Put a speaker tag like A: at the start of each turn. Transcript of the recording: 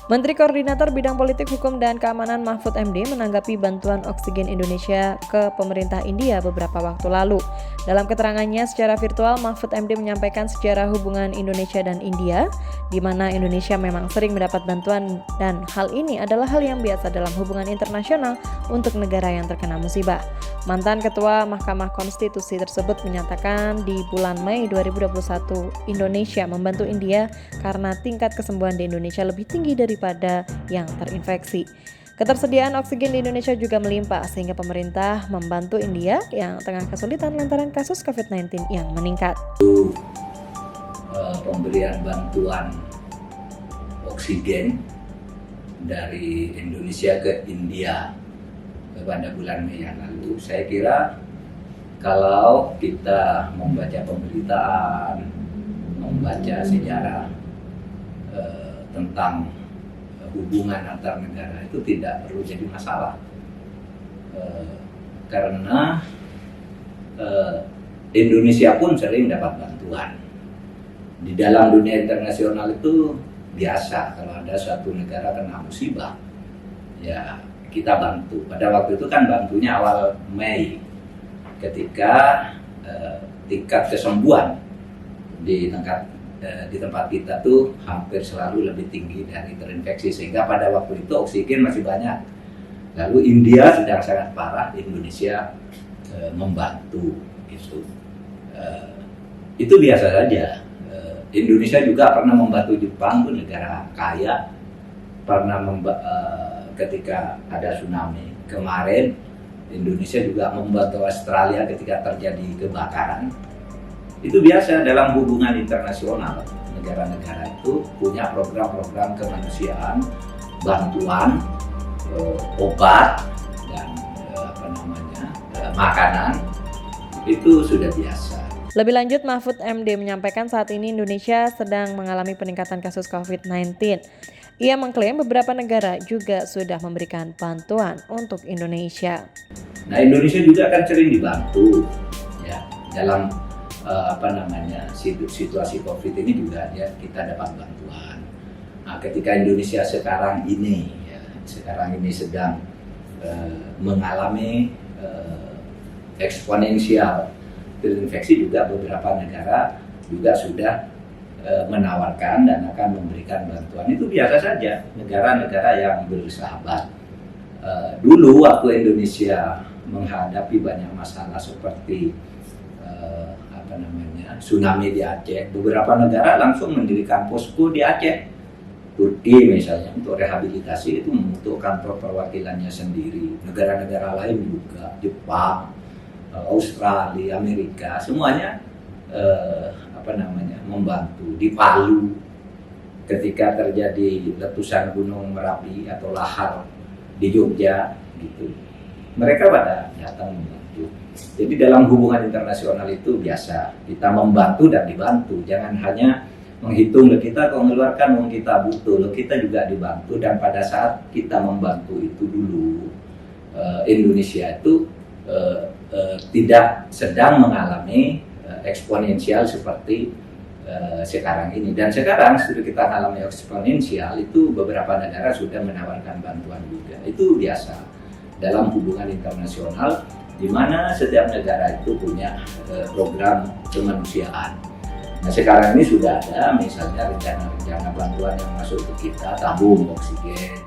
A: Menteri Koordinator Bidang Politik, Hukum, dan Keamanan Mahfud MD menanggapi bantuan oksigen Indonesia ke pemerintah India beberapa waktu lalu. Dalam keterangannya secara virtual, Mahfud MD menyampaikan sejarah hubungan Indonesia dan India, di mana Indonesia memang sering mendapat bantuan dan hal ini adalah hal yang biasa dalam hubungan internasional untuk negara yang terkena musibah. Mantan Ketua Mahkamah Konstitusi tersebut menyatakan di bulan Mei 2021, Indonesia membantu India karena tingkat kesembuhan di Indonesia lebih tinggi daripada yang terinfeksi. Ketersediaan oksigen di Indonesia juga melimpah sehingga pemerintah membantu India yang tengah kesulitan lantaran kasus COVID-19 yang meningkat.
B: Pemberian bantuan oksigen dari Indonesia ke India pada bulan Mei yang lalu, saya kira kalau kita membaca pemberitaan, membaca sejarah tentang hubungan antar negara itu tidak perlu jadi masalah, karena Indonesia pun sering dapat bantuan. Di dalam dunia internasional itu biasa kalau ada suatu negara kena musibah, ya kita bantu. Pada waktu itu kan bantunya awal Mei, ketika tingkat kesembuhan di tempat kita tuh hampir selalu lebih tinggi dari terinfeksi, sehingga pada waktu itu oksigen masih banyak. Lalu India sedang sangat parah, Indonesia membantu gitu. Itu biasa saja. Indonesia juga pernah membantu Jepang, tuh negara kaya, pernah ketika ada tsunami kemarin. Indonesia juga membantu Australia ketika terjadi kebakaran. Itu biasa dalam hubungan internasional. Negara-negara itu punya program-program kemanusiaan, bantuan, obat, dan makanan. Itu sudah biasa.
A: Lebih lanjut, Mahfud MD menyampaikan saat ini Indonesia sedang mengalami peningkatan kasus COVID-19. Ia mengklaim beberapa negara juga sudah memberikan bantuan untuk Indonesia.
B: Nah, Indonesia juga akan sering dibantu ya dalam situasi COVID ini juga ya, kita dapat bantuan. Nah, ketika Indonesia sekarang ini sedang mengalami eksponensial terinfeksi, juga beberapa negara juga sudah menawarkan dan akan memberikan bantuan. Itu biasa saja, negara-negara yang bersahabat. Dulu waktu Indonesia menghadapi banyak masalah seperti tsunami di Aceh, beberapa negara langsung mendirikan posko di Aceh. Turki misalnya untuk rehabilitasi itu membutuhkan perwakilannya sendiri. Negara-negara lain juga, Jepang, Australia, Amerika, semuanya membantu. Di Palu ketika terjadi letusan gunung Merapi atau lahar di Jogja gitu, mereka pada datang membantu. Jadi dalam hubungan internasional itu biasa kita membantu dan dibantu. Jangan hanya menghitung kita kalau mengeluarkan uang kita butuh, kita juga dibantu. Dan pada saat kita membantu itu dulu, Indonesia itu tidak sedang mengalami eksponensial seperti sekarang ini. Dan sekarang sudah kita alami eksponensial itu, beberapa negara sudah menawarkan bantuan juga. Itu biasa dalam hubungan internasional, di mana setiap negara itu punya program kemanusiaan. Nah, sekarang ini sudah ada misalnya rencana-rencana bantuan yang masuk ke kita, tabung oksigen.